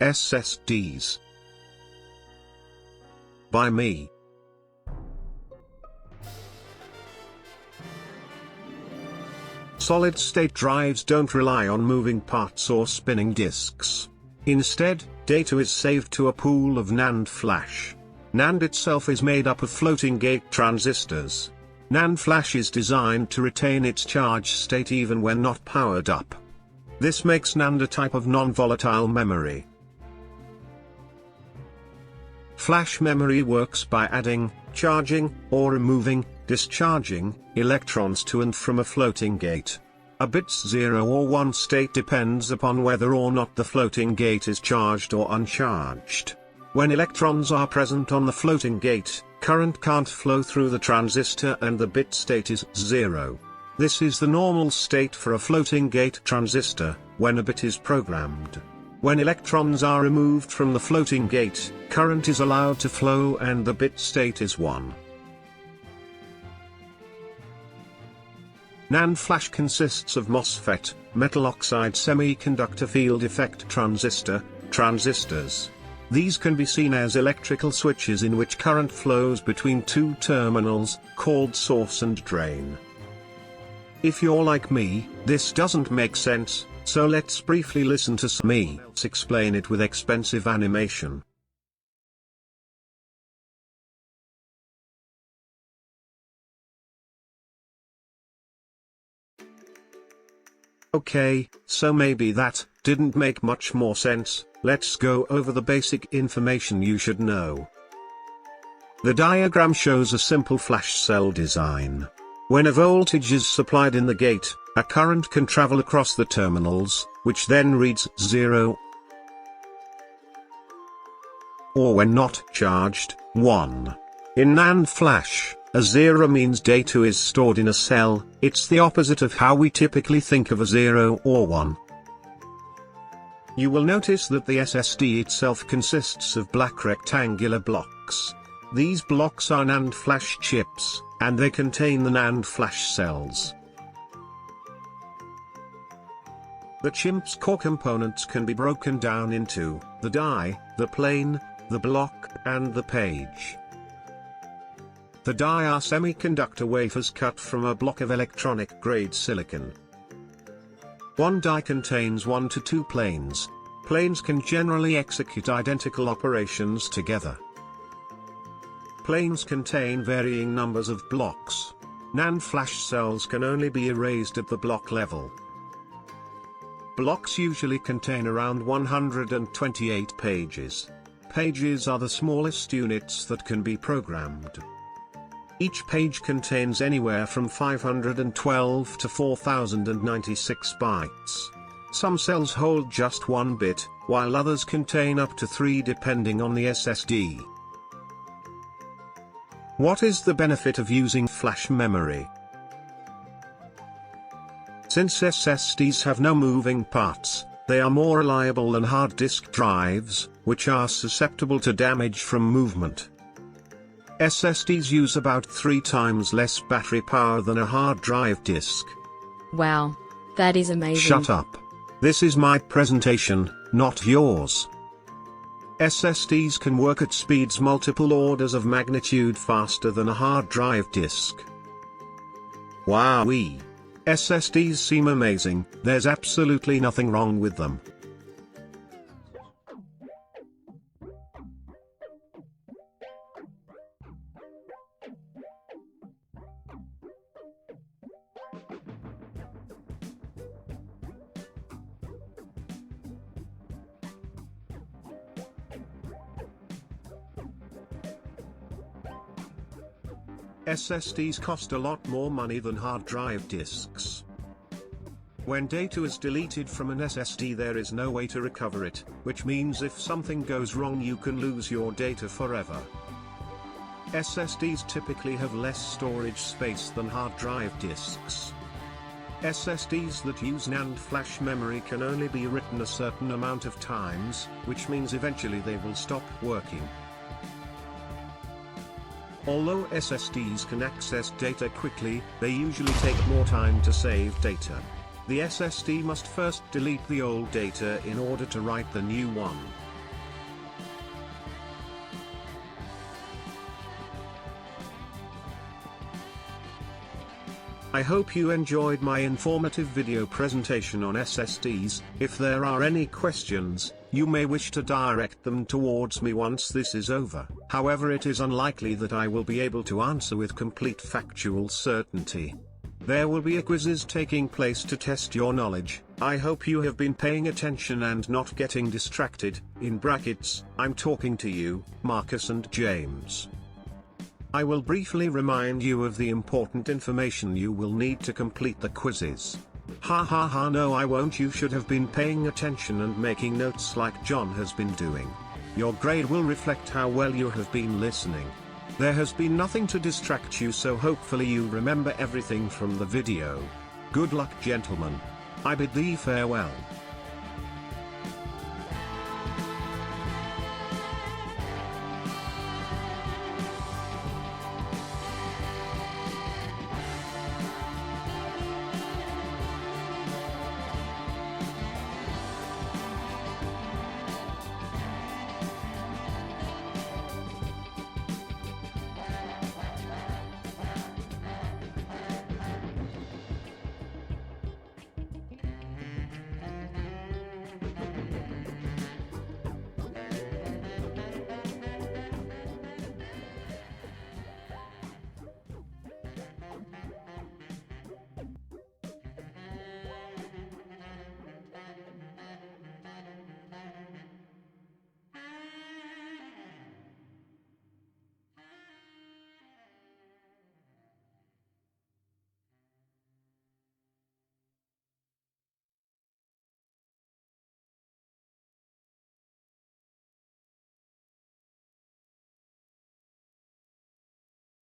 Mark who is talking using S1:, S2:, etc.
S1: SSDs. By me. Solid-state drives don't rely on moving parts or spinning disks. Instead, data is saved to a pool of NAND flash. NAND itself is made up of floating-gate transistors. NAND flash is designed to retain its charge state even when not powered up. This makes NAND a type of non-volatile memory. Flash memory works by adding, charging, or removing, discharging, electrons to and from a floating gate. A bit's 0 or 1 state depends upon whether or not the floating gate is charged or uncharged. When electrons are present on the floating gate, current can't flow through the transistor and the bit state is 0. This is the normal state for a floating gate transistor, when a bit is programmed. When electrons are removed from the floating gate, current is allowed to flow and the bit state is 1. NAND flash consists of MOSFET, metal oxide semiconductor field effect transistors. These can be seen as electrical switches in which current flows between two terminals, called source and drain. If you're like me, this doesn't make sense, so let's briefly listen to me explain it with expensive animation. Okay, so maybe that didn't make much more sense. Let's go over the basic information you should know. The diagram shows a simple flash cell design. When a voltage is supplied in the gate, a current can travel across the terminals, which then reads 0. Or when not charged, 1. In NAND flash, a 0 means data is stored in a cell. It's the opposite of how we typically think of a 0 or 1. You will notice that the SSD itself consists of black rectangular blocks. These blocks are NAND flash chips, and they contain the NAND flash cells. The chip's core components can be broken down into the die, the plane, the block, and the page. The die are semiconductor wafers cut from a block of electronic-grade silicon. One die contains 1 to 2 planes. Planes can generally execute identical operations together. Planes contain varying numbers of blocks. NAND flash cells can only be erased at the block level. Blocks usually contain around 128 pages. Pages are the smallest units that can be programmed. Each page contains anywhere from 512 to 4096 bytes. Some cells hold just 1 bit, while others contain up to 3 depending on the SSD. What is the benefit of using flash memory? Since SSDs have no moving parts, they are more reliable than hard disk drives, which are susceptible to damage from movement. SSDs use about 3 times less battery power than a hard drive disk.
S2: Wow, that is amazing.
S1: Shut up. This is my presentation, not yours. SSDs can work at speeds multiple orders of magnitude faster than a hard drive disk. Wowee. SSDs seem amazing, there's absolutely nothing wrong with them. SSDs cost a lot more money than hard drive disks. When data is deleted from an SSD, there is no way to recover it, which means if something goes wrong you can lose your data forever. SSDs typically have less storage space than hard drive disks. SSDs that use NAND flash memory can only be written a certain amount of times, which means eventually they will stop working. Although SSDs can access data quickly, they usually take more time to save data. The SSD must first delete the old data in order to write the new one. I hope you enjoyed my informative video presentation on SSDs. If there are any questions, you may wish to direct them towards me once this is over. However, it is unlikely that I will be able to answer with complete factual certainty. There will be a quizzes taking place to test your knowledge. I hope you have been paying attention and not getting distracted. In brackets, I'm talking to you, Marcus and James. I will briefly remind you of the important information you will need to complete the quizzes. Ha ha ha, no I won't. You should have been paying attention and making notes like John has been doing. Your grade will reflect how well you have been listening. There has been nothing to distract you, so hopefully you remember everything from the video. Good luck, gentlemen. I bid thee farewell.